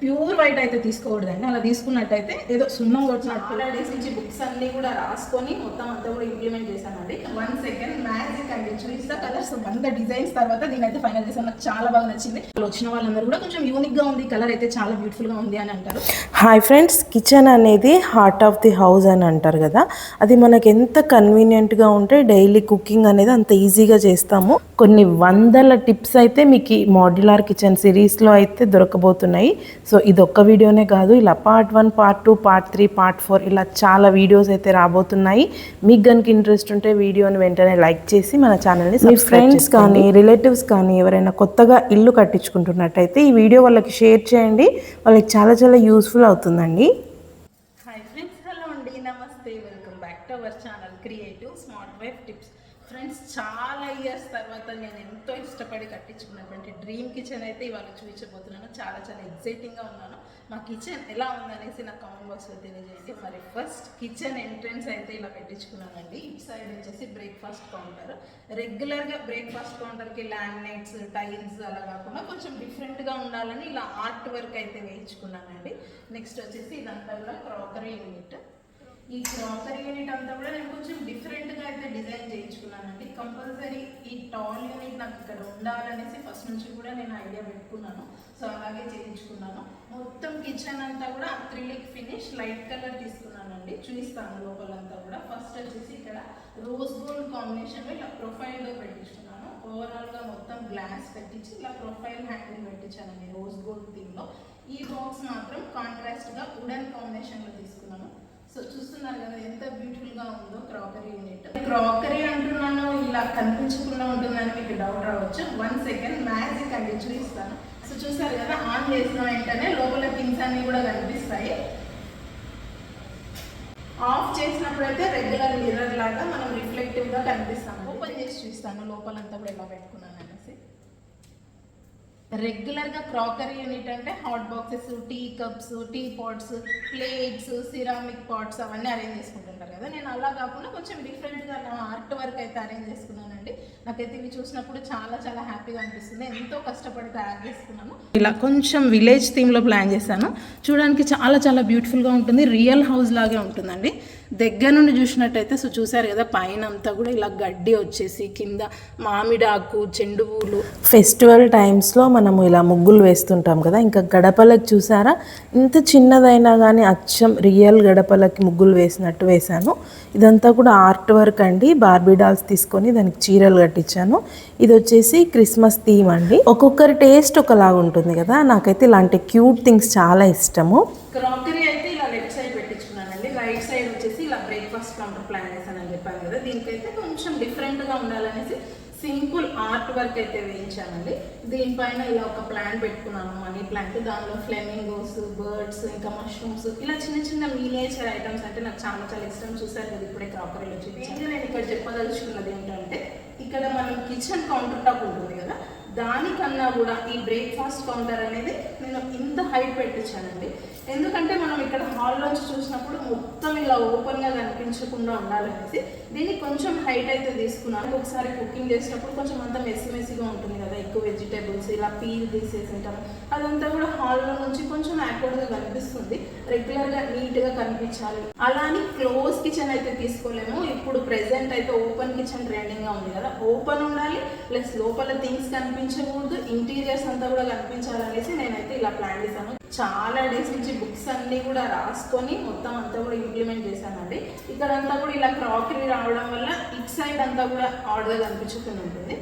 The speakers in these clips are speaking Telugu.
ప్యూర్ వైట్ అయితే తీసుకోకూడదండి. అలా తీసుకున్నట్టయితే ఏదో సున్నం కొట్టినట్టు. చాలా డేస్ నుంచి బుక్స్ అన్ని కూడా రాసుకొని మొత్తం అంతా కూడా ఇంప్లిమెంట్ చేశానండి. 1 సెకండ్ మ్యాజిక్ అండి. చూస్తా కలర్స్ 100 డిజైన్స్ తర్వాత దీని అయితే ఫైనల్ చేశాను. నాకు చాలా బాగా నచ్చింది. వచ్చిన వాళ్ళందరూ కూడా కొంచెం యూనిక్ గా ఉంది, కలర్ అయితే చాలా బ్యూటిఫుల్ గా ఉంది అని అంటారు. హాయ్ ఫ్రెండ్స్, కిచెన్ అనేది హార్ట్ ఆఫ్ ది హౌస్ అని అంటారు కదా, అది మనకి ఎంత కన్వీనియంట్గా ఉంటే డైలీ కుకింగ్ అనేది అంత ఈజీగా చేస్తాము. కొన్ని వందల టిప్స్ అయితే మీకు ఈ మాడ్యులర్ కిచెన్ సిరీస్లో అయితే దొరకబోతున్నాయి. సో ఇది ఒక్క వీడియోనే కాదు, ఇలా పార్ట్ 1, పార్ట్ 2, పార్ట్ 3, పార్ట్ 4 ఇలా చాలా వీడియోస్ అయితే రాబోతున్నాయి. మీకు కనుక ఇంట్రెస్ట్ ఉంటే వీడియోని వెంటనే లైక్ చేసి మన ఛానల్ని మీ ఫ్రెండ్స్ కానీ రిలేటివ్స్ కానీ ఎవరైనా కొత్తగా ఇల్లు కట్టించుకుంటున్నట్టయితే ఈ వీడియో వాళ్ళకి షేర్ చేయండి. వాళ్ళకి చాలా చాలా యూస్ఫుల్ అవుతుందండి. హాయ్ ఫ్రెండ్స్, హలో అండి, నమస్తే, welcome back to our channel creative smart wife tips. Friends, చాలా ఇయర్స్ తర్వాత నేను ఎంతో ఇష్టపడి కట్టించుకున్నటువంటి డ్రీమ్ కిచెన్ అయితే ఇవాళ చూపించబోతున్నాను. చాలా చాలా ఎక్సైటింగ్గా ఉన్నాను. మా కిచెన్ ఎలా ఉందనేసి నా కామెంట్ బాక్స్లో తెలియజేయండి. మరి ఫస్ట్ కిచెన్ ఎంట్రన్స్ అయితే ఇలా పెట్టించుకున్నానండి. ఇటు సైడ్ వచ్చేసి బ్రేక్ఫాస్ట్ కౌంటర్. రెగ్యులర్గా బ్రేక్ఫాస్ట్ కౌంటర్కి లామినేట్స్, టైల్స్ అలా కాకుండా కొంచెం డిఫరెంట్గా ఉండాలని ఇలా ఆర్ట్ వర్క్ అయితే వేయించుకున్నానండి. నెక్స్ట్ వచ్చేసి ఇదంతా కూడా క్రాకరీ యూనిట్. ఈ క్రాకరీ యూనిట్ అంతా కూడా నేను కొంచెం డిఫరెంట్గా అయితే డిజైన్ చేయించుకున్నానండి. కంపల్సరీ ఈ టాల్ యూనిట్ నాకు ఇక్కడ ఉండాలనేసి ఫస్ట్ నుంచి కూడా నేను ఐడియా పెట్టుకున్నాను. సో అలాగే చేయించుకున్నాను. మొత్తం కిచెన్ అంతా కూడా అక్రిలిక్ ఫినిష్ లైట్ కలర్ తీసుకున్నానండి. చూపిస్తాను లోపలంతా కూడా. ఫస్ట్ వచ్చేసి ఇక్కడ రోజ్ గోల్డ్ కాంబినేషన్లో ఇలా ప్రొఫైల్గా పెట్టించుకున్నాను. ఓవరాల్గా మొత్తం గ్లాస్ పెట్టించి ఇలా ప్రొఫైల్ హ్యాండిల్ పెట్టించానండి రోజ్ గోల్డ్ థీమ్లో. ఈ బాక్స్ మాత్రం కాంట్రాస్ట్గా వుడెన్ కాంబినేషన్లో తీసుకున్నాను. సో చూస్తున్నారు కదా ఎంత బ్యూటిఫుల్గా ఉందో క్రాకరీ యూనిట్. క్రాకరీ అంటున్నాను, ఇలా కనిపించకుండా ఉంటుందని మీకు డౌట్ రావచ్చు. 1 సెకండ్ మ్యాజిక్ అండి, చూపిస్తాను. సో చూసారు కదా, ఆన్ చేసిన వెంటనే లోపల థింగ్స్ అన్ని కూడా కనిపిస్తాయి. ఆఫ్ చేసినప్పుడైతే రెగ్యులర్ మిర్రర్ లాగా మనం రిఫ్లెక్టివ్గా కనిపిస్తాము. ఓపెన్ చేసి చూస్తాను లోపలంతా కూడా ఎలా పెట్టుకున్నాను అనేసి. రెగ్యులర్గా క్రాకరీ యూనిట్ అంటే hot boxes, tea cups, tea pots, plates, ceramic pots అవన్నీ అరేంజ్ చేసుకుంటుంటారు కదా. నేను అలా కాకుండా కొంచెం డిఫరెంట్గా నా ఆర్ట్ వర్క్ అయితే అరేంజ్ చేసుకున్నానండి. నాకైతే ఇవి చూసినప్పుడు చాలా చాలా హ్యాపీగా అనిపిస్తుంది. ఎంతో కష్టపడి తయారు చేసుకున్నాను. ఇలా కొంచెం విలేజ్ థీమ్లో ప్లాన్ చేశాను. చూడడానికి చాలా చాలా బ్యూటిఫుల్గా ఉంటుంది. రియల్ హౌస్ లాగే ఉంటుందండి. దగ్గర నుండి చూసినట్టయితే సో చూసారు కదా, పైన అంతా కూడా ఇలా గడ్డి వచ్చేసి కింద మామిడాకు, చెండు పూలు. ఫెస్టివల్ టైమ్స్లో మనము ఇలా ముగ్గులు వేస్తుంటాం కదా, ఇంకా గడపలకు చూసారా ఇంత చిన్నదైనా కానీ అచ్చం రియల్ గడపలకి ముగ్గులు వేసినట్టు వేశాను. ఇదంతా కూడా ఆర్ట్ వర్క్ అండి. బార్బీ డాల్స్ తీసుకొని దానికి చీరలు కట్టించాను. ఇది వచ్చేసి క్రిస్మస్ థీమ్ అండి. ఒక్కొక్కరి టేస్ట్ ఒకలాగా ఉంటుంది కదా, నాకైతే ఇలాంటి క్యూట్ థింగ్స్ చాలా ఇష్టము. క్రాకరీ అయితే ఇలా లెఫ్ట్ సైడ్ పెట్టించుకున్నానండి. రైట్ సైడ్ వచ్చేసి ఇలా బ్రేక్ఫాస్ట్ కౌంటర్ ప్లాన్ చేశానని చెప్పాను కదా. దీనికైతే కొంచెం డిఫరెంట్గా ఉండాలనేసి సింపుల్ ఆర్ట్ వర్క్ అయితే వేయించానండి. దీనిపైన ఇలా ఒక ప్లాంట్ పెట్టుకున్నాను, మనీ ప్లాంట్. దానిలో ఫ్లెమింగోస్, బర్డ్స్, ఇంకా మష్రూమ్స్, ఇలా చిన్న చిన్న మినియేచర్ ఐటమ్స్ అంటే నాకు చాలా చాలా ఇష్టం. చూసారు కదా ఇప్పుడే క్రాకరీలో చూపించాను. నేను ఇక్కడ చెప్పదలుచుకున్నది ఏంటంటే, ఇక్కడ మనం కిచెన్ కౌంటర్ టాప్ ఉంటుంది కదా, దానికన్నా కూడా ఈ బ్రేక్ఫాస్ట్ కౌంటర్ అనేది నేను ఇంత హైట్ పెట్టించానండి. ఎందుకంటే మనం ఇక్కడ హాల్లోంచి చూసినప్పుడు మొత్తం ఇలా ఓపెన్గా కనిపించకుండా ఉండాలనేసి దీన్ని కొంచెం హైట్ అయితే తీసుకున్నాను. ఒకసారి కుకింగ్ చేసినప్పుడు కొంచెం అంతా మెస్సీగా ఉంటుంది కదా, ఎక్కువ వెజిటేబుల్స్ ఇలా పీల్ తీసేసి ఉంటాము. అదంతా కూడా హాల్లో నుంచి కొంచెం యాక్వర్డ్గా కనిపిస్తుంది. రెగ్యులర్గా నీట్గా కనిపించాలి. అలానే క్లోజ్ కిచెన్ అయితే తీసుకోలేము. ఇప్పుడు ప్రెసెంట్ అయితే ఓపెన్ కిచెన్ ట్రెండింగ్గా ఉంది కదా, ఓపెన్ ఉండాలి ప్లస్ లోపల థింగ్స్ కనిపించకూడదు, ఇంటీరియర్స్ అంతా కూడా కనిపించాలనేసి నేనైతే ఇలా ప్లాన్ చేశాను. చాలా డేస్ నుంచి బుక్స్ అన్నీ కూడా రాసుకొని మొత్తం అంతా కూడా ఇంప్లిమెంట్ చేశానండి. ఇక్కడంతా కూడా ఇలా క్రాకరీ రావడం వల్ల ఇట్ సైడ్ అంతా కూడా ఆర్డర్గా కనిపించుకుని ఉంటుంది.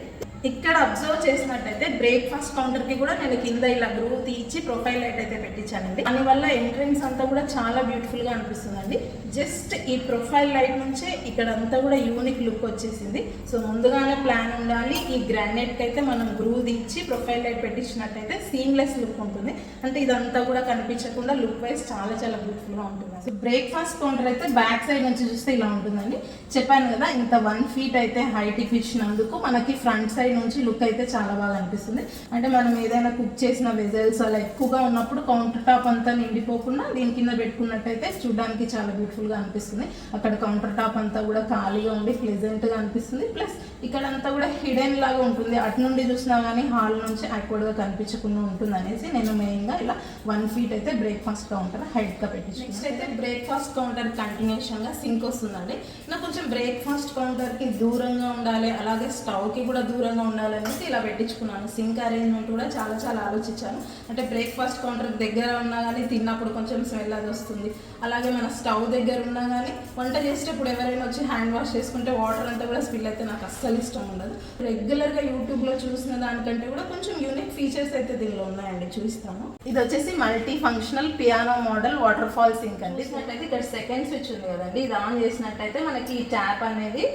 ఇక్కడ అబ్జర్వ్ చేసినట్టయితే బ్రేక్ఫాస్ట్ కౌంటర్కి కూడా నేను కింద ఇలా గ్రూ తీసి ప్రొఫైల్ లైట్ అయితే పెట్టించానండి. దానివల్ల ఎంట్రన్స్ అంతా కూడా చాలా బ్యూటిఫుల్గా అనిపిస్తుందండి. జస్ట్ ఈ ప్రొఫైల్ లైట్ నుంచే ఇక్కడ అంతా కూడా యూనిక్ లుక్ వచ్చేసింది. సో ముందుగానే ప్లాన్ ఉండాలి. ఈ గ్రానైట్కి అయితే మనం గ్రూ తీసి ప్రొఫైల్ లైట్ పెట్టించినట్టయితే సీమ్లెస్ లుక్ ఉంటుంది. అంటే ఇదంతా కూడా కనిపించకుండా లుక్ వైజ్ చాలా చాలా బ్యూటిఫుల్గా ఉంటుంది. సో బ్రేక్ఫాస్ట్ కౌంటర్ అయితే బ్యాక్ సైడ్ నుంచి చూస్తే ఇలా ఉంటుందండి. చెప్పాను కదా, ఇంత 1 feet అయితే హైట్ ఇచ్చినందుకు మనకి ఫ్రంట్ సైడ్ నుంచి లుక్ అయితే చాలా బాగా అనిపిస్తుంది. అంటే మనం ఏదైనా కుక్ చేసిన వెజల్స్ అలా ఎక్కువగా ఉన్నప్పుడు కౌంటర్ టాప్ అంతా నిండిపోకుండా దీని కింద పెట్టుకున్నట్టయితే చూడడానికి చాలా బ్యూటిఫుల్గా అనిపిస్తుంది. అక్కడ కౌంటర్ టాప్ అంతా కూడా ఖాళీగా ఉండి ప్లెజెంట్గా అనిపిస్తుంది. ప్లస్ ఇక్కడంతా కూడా హిడెన్ లాగా ఉంటుంది, అటు నుండి చూసినా కానీ హాల్ నుంచి యాక్వర్డ్గా కనిపించకుండా ఉంటుంది అనేసి నేను మెయిన్గా ఇలా 1 feet అయితే బ్రేక్ఫాస్ట్ కౌంటర్ హైట్గా పెట్టించాను. నెక్స్ట్ అయితే బ్రేక్ఫాస్ట్ కౌంటర్ కంటిన్యూషన్గా సింక్ వస్తుందండి. నాకు కొంచెం బ్రేక్ఫాస్ట్ కౌంటర్కి దూరంగా ఉండాలి, అలాగే స్టవ్కి కూడా దూరంగా ఉండాలి అనేసి ఇలా పెట్టించుకున్నాను. సింక్ అరేంజ్మెంట్ కూడా చాలా చాలా ఆలోచించాను. అంటే బ్రేక్ఫాస్ట్ కౌంటర్ దగ్గర ఉన్నా కానీ తిన్నప్పుడు కొంచెం స్మెల్ అది వస్తుంది, అలాగే మన స్టవ్ దగ్గర ఉన్నా కానీ వంట చేసేటప్పుడు ఎవరైనా వచ్చి హ్యాండ్ వాష్ చేసుకుంటే వాటర్ అంతా కూడా స్పిల్ అయితే నాకు అస్సలు ఇష్టం ఉండదు. రెగ్యులర్గా యూట్యూబ్లో చూసిన దానికంటే కూడా కొంచెం యూనిక్ ఫీచర్స్ అయితే దీనిలో ఉన్నాయండి, చూపిస్తాను. ఇది వచ్చేసి multi functional piano model waterfall sink అండి. అయితే ఇక్కడ సెకండ్ స్విచ్ ఉంది కదండి, ఇది ఆన్ చేసినట్టయితే మనకి ఈ ట్యాప్ అనేది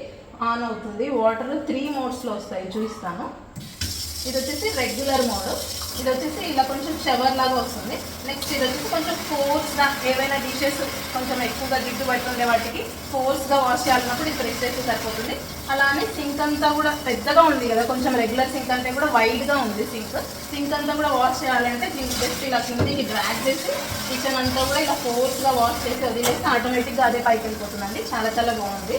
ఆన్ అవుతుంది. వాటర్ 3 మోడ్స్లో వస్తాయి, చూపిస్తాను. ఇది వచ్చేసి రెగ్యులర్ మోడ్, ఇది వచ్చేసి ఇలా కొంచెం షవర్ లాగా వస్తుంది. నెక్స్ట్ ఇది వచ్చేసి కొంచెం ఫోర్స్గా ఏవైనా డిషెస్ కొంచెం ఎక్కువగా జిడ్డు పడుతుండే వాటికి ఫోర్స్గా వాష్ చేయాలన్నప్పుడు ఇది ప్రెస్ చేస్తే సరిపోతుంది. అలానే సింక్ అంతా కూడా పెద్దగా ఉంది కదా, కొంచెం రెగ్యులర్ సింక్ అంటే కూడా వైడ్గా ఉంది సింక్ అంతా కూడా వాష్ చేయాలంటే దీన్ని జస్ట్ ఇలా కిందికి డ్రాగ్ చేసి కిచెన్ అంతా కూడా ఇలా ఫోర్స్గా వాష్ చేసి వదిలేస్తే ఆటోమేటిక్గా అదే పైకి వెళ్ళిపోతుందండి. చాలా చాలా బాగుంది.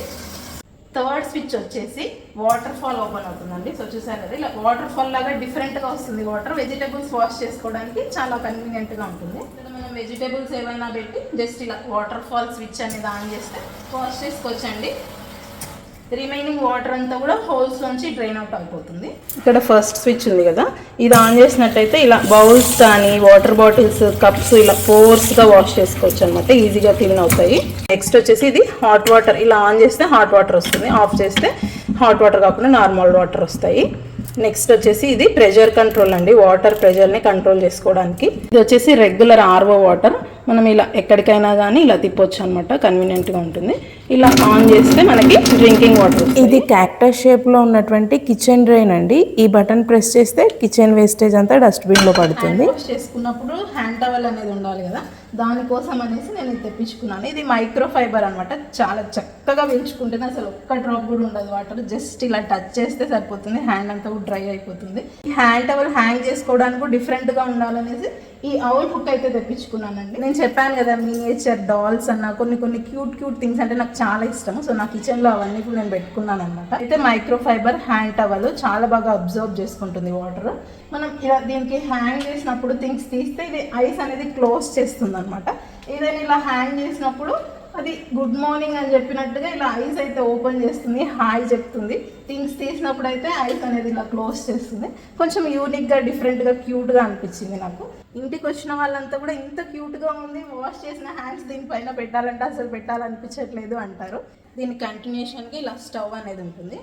థర్డ్ స్విచ్ వచ్చేసి వాటర్ ఫాల్ ఓపెన్ అవుతుందండి. సో చూసారు కదా, ఇలా వాటర్ ఫాల్ లాగా డిఫరెంట్గా వస్తుంది వాటర్. వెజిటేబుల్స్ వాష్ చేసుకోవడానికి చాలా కన్వీనియంట్గా ఉంటుంది. ఇక్కడ మనం వెజిటేబుల్స్ ఏమైనా పెట్టి జస్ట్ ఇలా వాటర్ ఫాల్ స్విచ్ అనేది ఆన్ చేస్తే వాష్ చేసుకోవచ్చండి. రిమైనింగ్ వాటర్ అంతా కూడా హోల్స్ నుంచి డ్రైన్ అవుట్ అయిపోతుంది. ఇక్కడ ఫస్ట్ స్విచ్ ఉంది కదా, ఇది ఆన్ చేసినట్టయితే ఇలా బౌల్స్ కానీ వాటర్ బాటిల్స్ కప్స్ ఇలా ఫోర్స్గా వాష్ చేసుకోవచ్చు అనమాట, ఈజీగా క్లీన్ అవుతాయి. నెక్స్ట్ వచ్చేసి ఇది హాట్ వాటర్, ఇలా ఆన్ చేస్తే హాట్ వాటర్ వస్తుంది, ఆఫ్ చేస్తే హాట్ వాటర్ కాకుండా నార్మల్ వాటర్ వస్తాయి. నెక్స్ట్ వచ్చేసి ఇది ప్రెషర్ కంట్రోల్ అండి, వాటర్ ప్రెషర్ని కంట్రోల్ చేసుకోవడానికి. ఇది వచ్చేసి రెగ్యులర్ ఆర్ఓ వాటర్, మనం ఇలా ఎక్కడికైనా కానీ ఇలా తిప్పొచ్చు అనమాట, కన్వీనియంట్గా ఉంటుంది. ఇలా ఆన్ చేస్తే మనకి డ్రింకింగ్ వాటర్. ఇది క్యాక్టస్ షేప్లో ఉన్నటువంటి కిచెన్ డ్రైన్ అండి. ఈ బటన్ ప్రెస్ చేస్తే కిచెన్ వేస్టేజ్ అంతా డస్ట్బిన్లో పడుతుంది. వాష్ చేసుకున్నప్పుడు హ్యాండ్ టవల్ అనేది ఉండాలి కదా, దానికోసం అనేసి నేను ఇది తెప్పించుకున్నాను. ఇది మైక్రో ఫైబర్ అనమాట, చాలా చక్కగా పీల్చుకుంటుంది, అసలు ఒక్క డ్రాప్ కూడా ఉండదు వాటర్. జస్ట్ ఇలా టచ్ చేస్తే సరిపోతుంది, హ్యాండ్ అంతా కూడా డ్రై అయిపోతుంది. ఈ హ్యాండ్ టవల్ హ్యాంగ్ చేసుకోవడానికి డిఫరెంట్గా ఉండాలనేసి ఈ అవుల్ హుక్ అయితే తెప్పించుకున్నానండి. నేను చెప్పాను కదా మినియేచర్ డాల్స్ అన్న కొన్ని క్యూట్ థింగ్స్ అంటే నాకు చాలా ఇష్టం. సో నా కిచెన్లో అవన్నీ కూడా నేను పెట్టుకున్నాను అనమాట. అయితే మైక్రో ఫైబర్ హ్యాండ్ టవల్ చాలా బాగా అబ్జర్వ్ చేసుకుంటుంది వాటర్. మనం ఇలా దీనికి హ్యాంగ్ చేసినప్పుడు థింగ్స్ తీస్తే ఇది ఐస్ అనేది క్లోజ్ చేస్తుంది అనమాట. ఏదైనా ఇలా హ్యాంగ్ చేసినప్పుడు అది గుడ్ మార్నింగ్ అని చెప్పినట్టుగా ఇలా ఐస్ అయితే ఓపెన్ చేస్తుంది, హాయ్ చెప్తుంది. థింగ్స్ తీసినప్పుడు అయితే ఐస్ అనేది ఇలా క్లోజ్ చేస్తుంది. కొంచెం యూనిక్గా డిఫరెంట్గా క్యూట్గా అనిపించింది నాకు. ఇంటికి వచ్చిన వాళ్ళంతా కూడా ఇంత క్యూట్గా ఉంది, వాష్ చేసిన హ్యాండ్స్ దీనిపైన పెట్టాలంటే అసలు పెట్టాలనిపించట్లేదు అంటారు. దీని కంటిన్యూషన్గా ఇలా స్టవ్ అనేది ఉంటుంది.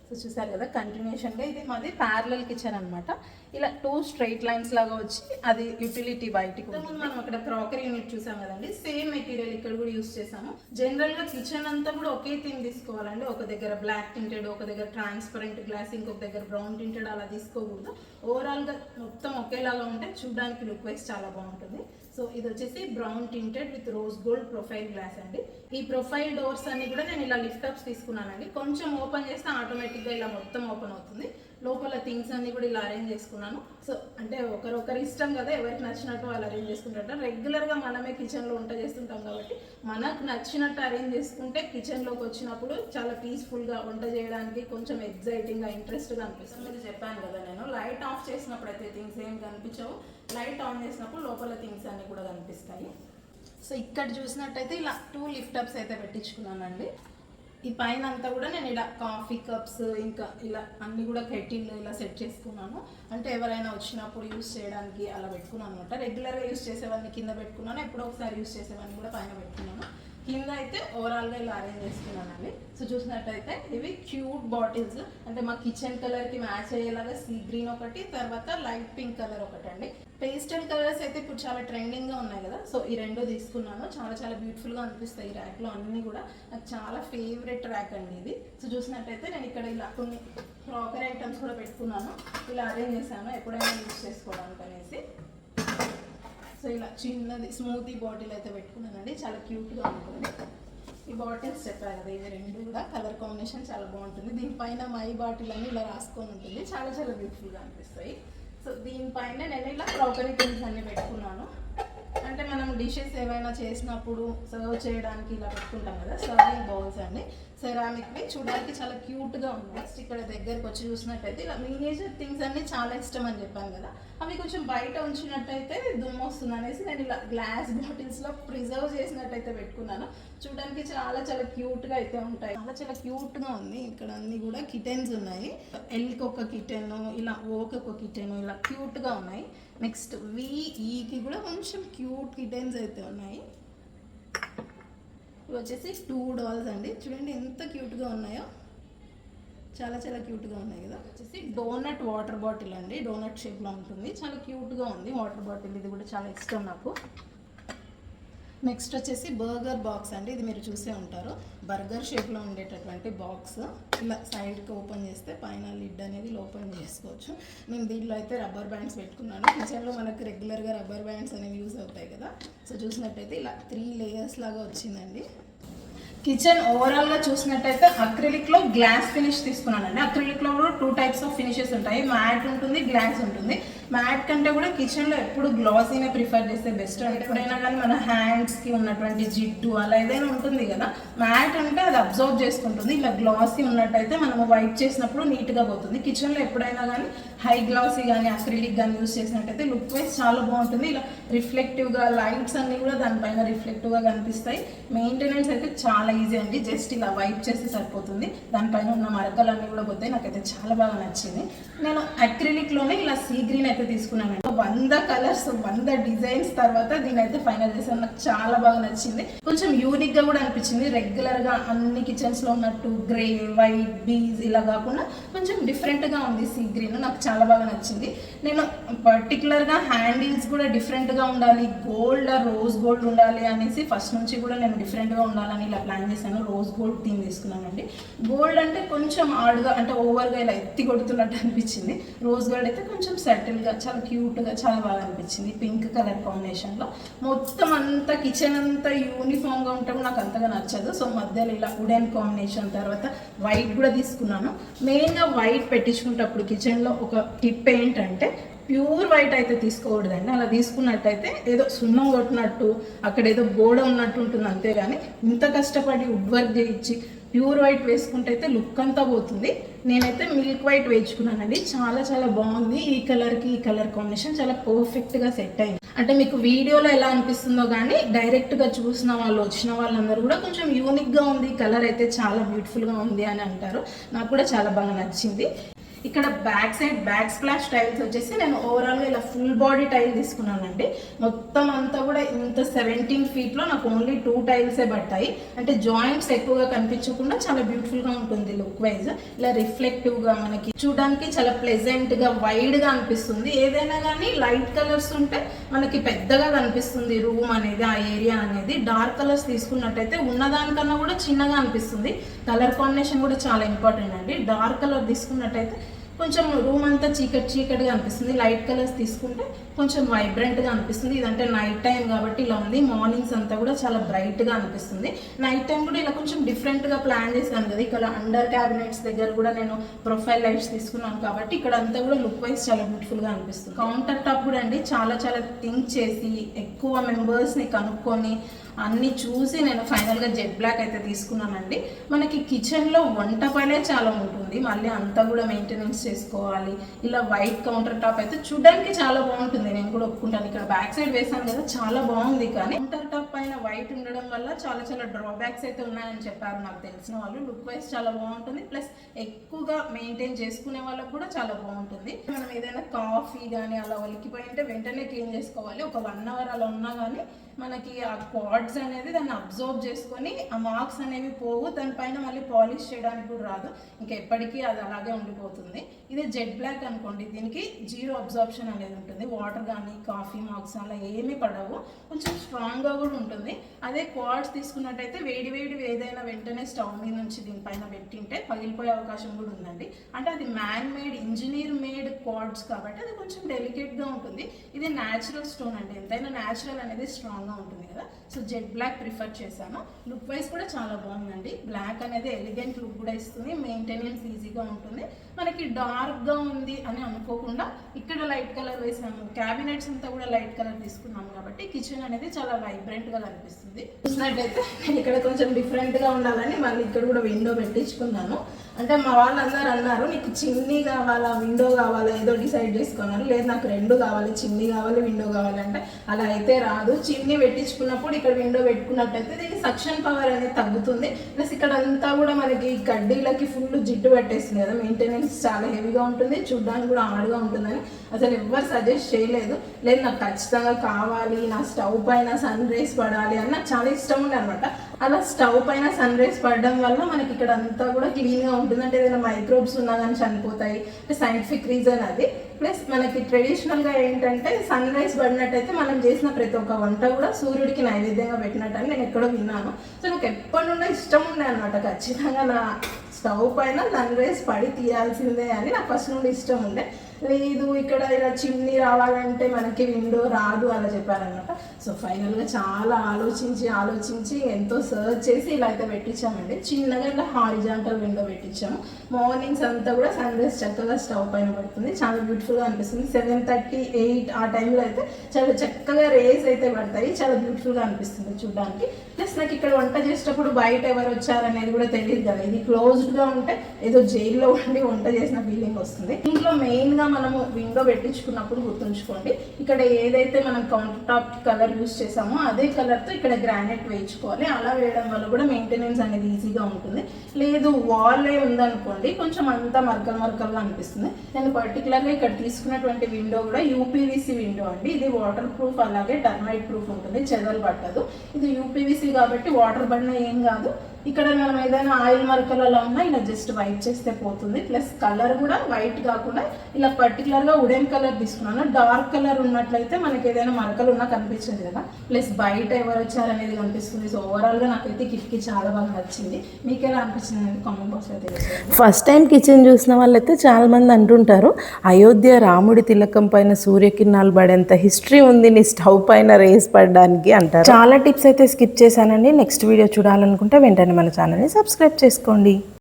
సో చూసారు కదా, కంటిన్యూషన్గా ఇది మాది ప్యారలల్ కిచెన్ అనమాట. ఇలా 2 స్ట్రైట్ లైన్స్ లాగా వచ్చి అది యూటిలిటీ బయటికి. మనం అక్కడ క్రాకరీ యూనిట్ చూసాం కదండి, సేమ్ మెటీరియల్ ఇక్కడ కూడా యూస్ చేసాము. జనరల్గా కిచెన్ అంతా కూడా ఒకే థీమ్ తీసుకోవాలండి. ఒక దగ్గర బ్లాక్ టింటెడ్, ఒక దగ్గర ట్రాన్స్పరెంట్ గ్లాస్, ఇంకొక దగ్గర బ్రౌన్ టింటెడ్, అలా తీసుకోకూడదు. ఓవరాల్గా మొత్తం ఒకేలాగా ఉంటే చూడడానికి లుక్ వైజ్ చాలా బాగుంటుంది. సో ఇది వచ్చేసి brown tinted with rose gold profile glass అండి. ఈ ప్రొఫైల్ డోర్స్ అన్ని కూడా నేను ఇలా లిఫ్ట్ అప్స్ తీసుకున్నానండి. కొంచెం ఓపెన్ చేస్తే ఆటోమేటిక్గా ఇలా మొత్తం ఓపెన్ అవుతుంది. లోపల థింగ్స్ అన్ని కూడా ఇలా అరేంజ్ చేసుకున్నాను. సో అంటే ఒకరి ఇష్టం కదా, ఎవరికి నచ్చినట్టు వాళ్ళు అరేంజ్ చేసుకుంటారు. రెగ్యులర్గా మనమే కిచెన్లో వంట చేస్తుంటాం కాబట్టి మనకు నచ్చినట్టు అరేంజ్ చేసుకుంటే కిచెన్లోకి వచ్చినప్పుడు చాలా పీస్ఫుల్గా వంట చేయడానికి కొంచెం ఎగ్జైటింగ్గా ఇంట్రెస్ట్గా అనిపిస్తుంది. మీరు చెప్పాను కదా, నేను లైట్ ఆఫ్ చేసినప్పుడు అయితే థింగ్స్ ఏం కనిపించవు, లైట్ ఆన్ చేసినప్పుడు లోపల థింగ్స్ అన్ని కూడా కనిపిస్తాయి. సో ఇక్కడ చూసినట్టయితే ఇలా 2 లిఫ్ట్ అప్స్ అయితే పెట్టించుకున్నానండి. ఈ పైన అంతా కూడా నేను ఇలా కాఫీ కప్స్ ఇంకా ఇలా అన్నీ కూడా కెటిల్ ఇలా సెట్ చేసుకున్నాను. అంటే ఎవరైనా వచ్చినప్పుడు యూస్ చేయడానికి అలా పెట్టుకున్నాను అనమాట. రెగ్యులర్గా యూస్ చేసేవన్నీ కింద పెట్టుకున్నాను, ఎప్పుడో ఒకసారి యూస్ చేసేవన్నీ కూడా పైన పెట్టుకున్నాను. కింద అయితే ఓవరాల్గా ఇలా అరేంజ్ చేసుకున్నానండి. సో చూసినట్టయితే ఇవి క్యూట్ బాటిల్స్, అంటే మా కిచెన్ కలర్కి మ్యాచ్ అయ్యేలాగా సీ గ్రీన్ ఒకటి, తర్వాత లైట్ పింక్ కలర్ ఒకటి అండి. పేస్టల్ కలర్స్ అయితే ఇప్పుడు చాలా ట్రెండింగ్గా ఉన్నాయి కదా, సో ఈ 2 తీసుకున్నాను. చాలా చాలా బ్యూటిఫుల్గా అనిపిస్తాయి ఈ ర్యాక్లో అన్నీ కూడా. నాకు చాలా ఫేవరెట్ ర్యాక్ అండి ఇది. సో చూసినట్టయితే నేను ఇక్కడ ఇలా కొన్ని క్రాకరీ ఐటమ్స్ కూడా పెట్టుకున్నాను, ఇలా అరేంజ్ చేశాను ఎప్పుడైనా యూజ్ చేసుకోవడానికి అనేసి. సో ఇలా చిన్నది స్మూతీ బాటిల్ అయితే పెట్టుకున్నానండి, చాలా క్యూట్గా ఉంటుంది. ఈ బాటిల్స్ చెప్పారు కదా, ఇవి 2 కూడా కలర్ కాంబినేషన్ చాలా బాగుంటుంది. దీనిపైన మై బాటిల్ అని ఇలా రాసుకొని ఉంటుంది, చాలా చాలా బ్యూటిఫుల్గా అనిపిస్తాయి. సో దీనిపైన నేను ఇలా క్రాకరీ థింగ్స్ అన్ని పెట్టుకున్నాను. అంటే మనం డిషెస్ ఏమైనా చేసినప్పుడు సర్వ్ చేయడానికి ఇలా పెట్టుకుంటాం కదా, సర్వింగ్ బౌల్స్ అండి. సెరామిక్వి చూడడానికి చాలా క్యూట్గా ఉంది. నెక్స్ట్ ఇక్కడ దగ్గరకు వచ్చి చూసినట్టయితే ఇలా మినియేచర్ థింగ్స్ అన్నీ చాలా ఇష్టం అని చెప్పాను కదా, అవి కొంచెం బయట ఉంచినట్టయితే దుమ్ము వస్తుంది అనేసి నేను ఇలా గ్లాస్ బాటిల్స్లో ప్రిజర్వ్ చేసినట్టయితే పెట్టుకున్నాను. చూడడానికి చాలా చాలా క్యూట్గా అయితే ఉంటాయి. చాలా చాలా క్యూట్గా ఉంది. ఇక్కడ అన్నీ కూడా కిటెన్స్ ఉన్నాయి. ఎల్కి ఒక కిటెన్, ఇలా ఓకి ఒక కిటెన్, ఇలా క్యూట్గా ఉన్నాయి. నెక్స్ట్ ఈకి కూడా కొంచెం క్యూట్ కిటెన్స్ అయితే ఉన్నాయి. ఇవి వచ్చేసి 2 డాల్స్ అండి. చూడండి ఎంత క్యూట్గా ఉన్నాయో, చాలా చాలా క్యూట్గా ఉన్నాయి కదా. వచ్చేసి డోనట్ వాటర్ బాటిల్ అండి, డోనట్ షేప్లో ఉంటుంది, చాలా క్యూట్గా ఉంది వాటర్ బాటిల్. ఇది కూడా చాలా ఇష్టం నాకు. నెక్స్ట్ వచ్చేసి బర్గర్ బాక్స్ అండి. ఇది మీరు చూసే ఉంటారు, బర్గర్ షేప్లో ఉండేటటువంటి బాక్స్. ఇలా సైడ్కి ఓపెన్ చేస్తే పైన లిడ్ అనేది ఓపెన్ చేసుకోవచ్చు. నేను దీంట్లో అయితే రబ్బర్ బ్యాండ్స్ పెట్టుకున్నాను. కిచెన్లో మనకు రెగ్యులర్గా రబ్బర్ బ్యాండ్స్ అనేవి యూజ్ అవుతాయి కదా. సో చూసినట్టయితే ఇలా 3 లేయర్స్ లాగా వచ్చిందండి. కిచెన్ ఓవరాల్గా చూసినట్టయితే అక్రిలిక్లో గ్లాస్ ఫినిష్ తీసుకున్నానండి. అక్రిలిక్లో కూడా 2 టైప్స్ ఆఫ్ ఫినిషెస్ ఉంటాయి, మ్యాట్ ఉంటుంది, గ్లాస్ ఉంటుంది. మ్యాట్ కంటే కూడా కిచెన్లో ఎప్పుడు గ్లాసీనే ప్రిఫర్ చేస్తే బెస్ట్. ఎప్పుడైనా కానీ మన హ్యాండ్స్కి ఉన్నటువంటి జిడ్డు అలా ఏదైనా ఉంటుంది కదా, మ్యాట్ అంటే అది అబ్జర్వ్ చేసుకుంటుంది. ఇలా గ్లాసీ ఉన్నట్టయితే మనము వైప్ చేసినప్పుడు నీట్గా పోతుంది. కిచెన్లో ఎప్పుడైనా కానీ హై గ్లాసీ కానీ అక్రిలిక్ కానీ యూస్ చేసినట్టయితే లుక్ వైజ్ చాలా బాగుంటుంది. ఇలా రిఫ్లెక్టివ్గా లైట్స్ అన్నీ కూడా దానిపైన రిఫ్లెక్టివ్గా కనిపిస్తాయి. మెయింటెనెన్స్ అయితే చాలా ఈజీ అండి, జస్ట్ ఇలా వైప్ చేస్తే సరిపోతుంది. దానిపైన ఉన్న మరకలన్నీ కూడా పోతాయి. నాకైతే చాలా బాగా నచ్చింది. నేను అక్రిలిక్లోనే ఇలా సీ గ్రీన్ అయితే తీసుకున్నానండి. 100 కలర్స్ 100 డిజైన్స్ తర్వాత దీని అయితే ఫైనల్ చేశాను. నాకు చాలా బాగా నచ్చింది. కొంచెం యూనిక్గా కూడా అనిపించింది. రెగ్యులర్గా అన్ని కిచెన్స్లో ఉన్నట్టు గ్రే, వైట్, బీజ్ ఇలా కాకుండా కొంచెం డిఫరెంట్గా ఉంది సీ గ్రీన్. నాకు చాలా బాగా నచ్చింది. నేను పర్టికులర్గా హ్యాండిల్స్ కూడా డిఫరెంట్గా ఉండాలి, గోల్డ్ రోజ్ గోల్డ్ ఉండాలి అనేసి ఫస్ట్ నుంచి కూడా నేను డిఫరెంట్గా ఉండాలని ఇలా ప్లాన్ చేశాను. రోజ్ గోల్డ్ థీమ్ తీసుకున్నానండి. గోల్డ్ అంటే కొంచెం ఆడుగా అంటే ఓవర్గా ఇలా ఎత్తి కొడుతున్నట్టు అనిపించింది. రోజ్ గోల్డ్ అయితే కొంచెం సెటిల్గా చాలా క్యూట్గా చాలా బాగా అనిపించింది. పింక్ కలర్ కాంబినేషన్లో మొత్తం అంతా కిచెన్ అంతా యూనిఫామ్గా ఉంటే నాకు అంతగా నచ్చదు. సో మధ్యలో ఇలా వుడెన్ కాంబినేషన్, తర్వాత వైట్ కూడా తీసుకున్నాను. మెయిన్గా వైట్ పెట్టించుకునేటప్పుడు కిచెన్లో ఒక టిప్ ఏంటంటే ప్యూర్ వైట్ అయితే తీసుకోకూడదండి. అలా తీసుకున్నట్టయితే ఏదో సున్నం కొట్టినట్టు అక్కడ ఏదో గోడ ఉన్నట్టు ఉంటుంది, అంతేగాని ఇంత కష్టపడి వుడ్ వర్క్ చేయించి ప్యూర్ వైట్ వేసుకుంటే అయితే లుక్ అంతా పోతుంది. నేనైతే మిల్క్ వైట్ వేయించుకున్నానండి. చాలా చాలా బాగుంది. ఈ కలర్కి ఈ కలర్ కాంబినేషన్ చాలా పర్ఫెక్ట్గా సెట్ అయింది. అంటే మీకు వీడియోలో ఎలా అనిపిస్తుందో కానీ డైరెక్ట్గా చూసిన వాళ్ళు వచ్చిన వాళ్ళందరూ కూడా కొంచెం యూనిక్గా ఉంది, కలర్ అయితే చాలా బ్యూటిఫుల్గా ఉంది అని అంటారు. నాకు కూడా చాలా బాగా నచ్చింది. ఇక్కడ back side back splash tiles వచ్చేసి నేను ఓవరాల్గా ఇలా ఫుల్ బాడీ టైల్ తీసుకున్నానండి. మొత్తం అంతా కూడా ఇంత 17 ఫీట్లో నాకు ఓన్లీ 2 టైల్సే పట్టాయి. అంటే జాయింట్స్ ఎక్కువగా కనిపించకుండా చాలా బ్యూటిఫుల్గా ఉంటుంది లుక్ వైజ్. ఇలా రిఫ్లెక్టివ్గా మనకి చూడడానికి చాలా ప్లెజెంట్గా వైడ్గా అనిపిస్తుంది. ఏదైనా కానీ లైట్ కలర్స్ ఉంటే మనకి పెద్దగా కనిపిస్తుంది రూమ్ అనేది, ఆ ఏరియా అనేది. డార్క్ కలర్స్ తీసుకున్నట్టయితే ఉన్నదానికన్నా కూడా చిన్నగా అనిపిస్తుంది. కలర్ కాంబినేషన్ కూడా చాలా ఇంపార్టెంట్ అండి. డార్క్ కలర్ తీసుకున్నట్టయితే కొంచెం రూమ్ అంతా చీకటిగా అనిపిస్తుంది. లైట్ కలర్స్ తీసుకుంటే కొంచెం వైబ్రెంట్గా అనిపిస్తుంది. ఇదంటే నైట్ టైం కాబట్టి ఇలా ఉంది. మార్నింగ్స్ అంతా కూడా చాలా బ్రైట్గా అనిపిస్తుంది. నైట్ టైం కూడా ఇలా కొంచెం డిఫరెంట్గా ప్లాన్ చేశాను కదా. ఇక్కడ అండర్ క్యాబినెట్స్ దగ్గర కూడా నేను ప్రొఫైల్ లైట్స్ తీసుకున్నాను కాబట్టి ఇక్కడ అంతా కూడా లుక్ వైజ్ చాలా బ్యూటిఫుల్గా అనిపిస్తుంది. కౌంటర్ టాప్ కూడా అండి చాలా చాలా థింక్ చేసి ఎక్కువ మెంబర్స్ని కనుక్కొని అన్నీ చూసి నేను ఫైనల్గా జెట్ బ్లాక్ అయితే తీసుకున్నానండి. మనకి కిచెన్లో వంట పనే చాలా ఉంటుంది, మళ్ళీ అంతా కూడా మెయింటెనెన్స్ చేసుకోవాలి. ఇలా వైట్ కౌంటర్ టాప్ అయితే చూడడానికి చాలా బాగుంటుంది, నేను కూడా ఒప్పుకుంటాను. ఇక్కడ బ్యాక్ సైడ్ వేసాను కదా చాలా బాగుంది, కానీ కౌంటర్ టాప్ పైన వైట్ ఉండడం వల్ల చాలా చాలా డ్రాబ్యాక్స్ అయితే ఉన్నాయని చెప్పారు నాకు తెలిసిన వాళ్ళు. లుక్ వైజ్ చాలా బాగుంటుంది, ప్లస్ ఎక్కువగా మెయింటైన్ చేసుకునే వాళ్ళకి కూడా చాలా బాగుంటుంది. మనం ఏదైనా కాఫీ కానీ అలా ఒలికిపోయి ఉంటే వెంటనే క్లీన్ చేసుకోవాలి. ఒక 1 అవర్ అలా ఉన్నా కానీ మనకి ఆ క్వాడ్స్ అనేది దాన్ని అబ్జర్వ్ చేసుకొని ఆ మార్క్స్ అనేవి పోవు, దానిపైన మళ్ళీ పాలిష్ చేయడానికి కూడా రాదు, ఇంకా ఎప్పటికీ అది అలాగే ఉండిపోతుంది. ఇది జెట్ బ్లాక్ అనుకోండి, దీనికి 0 అబ్జార్ప్షన్ అనేది ఉంటుంది. వాటర్ కానీ కాఫీ మార్క్స్ అలా ఏమీ పడవు, కొంచెం స్ట్రాంగ్గా కూడా ఉంటుంది. అదే క్వాడ్స్ తీసుకున్నట్టయితే వేడి ఏదైనా వెంటనే స్టవ్ మీద నుంచి దీనిపైన పెట్టింటే పగిలిపోయే అవకాశం కూడా ఉందండి. అంటే అది man made engineer made quads కాబట్టి అది కొంచెం డెలికేట్గా ఉంటుంది. ఇది న్యాచురల్ స్టోన్ అండి, ఎంతైనా న్యాచురల్ అనేది స్ట్రాంగ్గా ఉంటుంది కదా. సో జెడ్ బ్లాక్ ప్రిఫర్ చేశాను. లుక్ వైజ్ కూడా చాలా బాగుందండి. బ్లాక్ అనేది ఎలిగెంట్ లుక్ కూడా ఇస్తుంది, మెయింటెనెన్స్ ఈజీగా ఉంటుంది. మనకి డార్క్గా ఉంది అని అనుకోకుండా ఇక్కడ లైట్ కలర్ వేసాము, క్యాబినెట్స్ అంతా కూడా లైట్ కలర్ తీసుకున్నాము కాబట్టి కిచెన్ అనేది చాలా వైబ్రెంట్గా కనిపిస్తుంది. చూసినట్టయితే నేను ఇక్కడ కొంచెం డిఫరెంట్గా ఉండాలని మళ్ళీ ఇక్కడ కూడా విండో పెట్టించుకున్నాను. అంటే మా వాళ్ళందరూ అన్నారు నీకు చిన్ని కావాలా విండో కావాలా ఏదో డిసైడ్ చేసుకున్నారు. లేదు నాకు రెండు కావాలి, చిన్ని కావాలి విండో కావాలి అంటే అలా అయితే రాదు. చిన్ని పెట్టించుకున్నప్పుడు ఇక్కడ విండో పెట్టుకున్నట్టయితే దీనికి సక్షన్ పవర్ అనేది తగ్గుతుంది. ప్లస్ ఇక్కడ అంతా కూడా మనకి కడ్డీలకి ఫుల్ జిడ్డు పెట్టేస్తుంది కదా, మెయింటెనెన్స్ చాలా హెవీగా ఉంటుంది, చూడడానికి కూడా హార్డ్గా ఉంటుందని అసలు ఎవ్వరు సజెస్ట్ చేయలేదు. లేదు నాకు ఖచ్చితంగా కావాలి, నా స్టవ్ పైన సన్ రేస్ పడాలి అని నాకు చాలా ఇష్టం ఉండే అనమాట. అలా స్టవ్ పైన సన్ రేస్ పడడం వల్ల మనకి ఇక్కడ అంతా కూడా క్లీన్గా ఉంటుంది. అంటే ఏదైనా మైక్రోబ్స్ ఉన్నా కానీ చనిపోతాయి, సైంటిఫిక్ రీజన్ అది. ప్లస్ మనకి ట్రెడిషనల్గా ఏంటంటే సన్ రైస్ పడినట్టయితే మనం చేసిన ప్రతి ఒక్క వంట కూడా సూర్యుడికి నైవేద్యంగా పెట్టినట్టు అని నేను ఎక్కడో విన్నాను. సో నాకు ఎప్పటి నుండో ఇష్టం ఉండే అనమాట, ఖచ్చితంగా నా స్టవ్ పైన సన్ రైస్ పడి తీయాల్సిందే అని నాకు ఫస్ట్ నుండి ఇష్టం ఉండే. లేదు ఇక్కడ ఇలా చిమ్నీ రావాలంటే మనకి విండో రాదు అలా చెప్పారనమాట. సో ఫైనల్గా చాలా ఆలోచించి ఎంతో సర్చ్ చేసి ఇలా అయితే పెట్టించామండి. చిన్నగా ఇలా హారిజాంటల్ విండో పెట్టించాము. మార్నింగ్స్ అంతా కూడా సన్ రైస్ చక్కగా స్టవ్ పైన పడుతుంది, చాలా బ్యూటిఫుల్గా అనిపిస్తుంది. 7:30, 8 ఆ టైంలో అయితే చాలా చక్కగా రేస్ అయితే పడతాయి, చాలా బ్యూటిఫుల్గా అనిపిస్తుంది చూడడానికి. ప్లస్ నాకు ఇక్కడ వంట చేసేటప్పుడు బయట ఎవరు వచ్చారనేది కూడా తెలియదు కదా, ఇది క్లోజ్డ్గా ఉంటే ఏదో జైల్లో ఉండి వంట చేసిన ఫీలింగ్ వస్తుంది. ఇంట్లో మెయిన్గా మనము విండో పెట్టించుకున్నప్పుడు గుర్తుంచుకోండి, ఇక్కడ ఏదైతే మనం కౌంటర్ టాప్ కలర్ యూస్ చేసామో అదే కలర్తో ఇక్కడ గ్రానైట్ వేయించుకోవాలి. అలా వేయడం వల్ల కూడా మెయింటెనెన్స్ అనేది ఈజీగా ఉంటుంది. లేదు వాల్ ఉందనుకోండి కొంచెం అంతా మరకలుగా అనిపిస్తుంది. నేను పర్టికులర్గా ఇక్కడ తీసుకున్నటువంటి విండో కూడా యూపీవీసీ విండో అండి. ఇది వాటర్ ప్రూఫ్ అలాగే టర్మైట్ ప్రూఫ్ ఉంటుంది, చెదలు పట్టదు. ఇది యూపీవీసీ కాబట్టి వాటర్ పడినా ఏం కాదు. ఇక్కడ మనం ఏదైనా ఆయిల్ మరకలు అలా ఉన్నా ఇలా జస్ట్ వైట్ చేస్తే పోతుంది. ప్లస్ కలర్ కూడా వైట్ కాకుండా ఇలా పర్టికులర్గా వుడెన్ కలర్ తీసుకున్నాను. డార్క్ కలర్ ఉన్నట్లయితే మనకి ఏదైనా మరకలు ఉన్నా కనిపించదు కదా, ప్లస్ బయట ఎవరు వచ్చారనేది కనిపిస్తుంది. సో ఓవరాల్గా నాకైతే కిటికీ చాలా బాగా నచ్చింది. మీకు ఎలా అనిపించింది అనేది కామెంట్ బాక్స్లో తెలియజేయండి. ఫస్ట్ టైం కిచెన్ చూసిన వాళ్ళైతే చాలా మంది అంటుంటారు అయోధ్య రాముడి తిలకం పైన సూర్యకిరణాలు పడేంత హిస్టరీ ఉంది నీ స్టవ్ పైన రేస్ పడడానికి అంటారు. చాలా టిప్స్ అయితే స్కిప్ చేశానండి. నెక్స్ట్ వీడియో చూడాలనుకుంటే వెంటనే మన ఛానల్ని సబ్స్క్రైబ్ చేసుకోండి.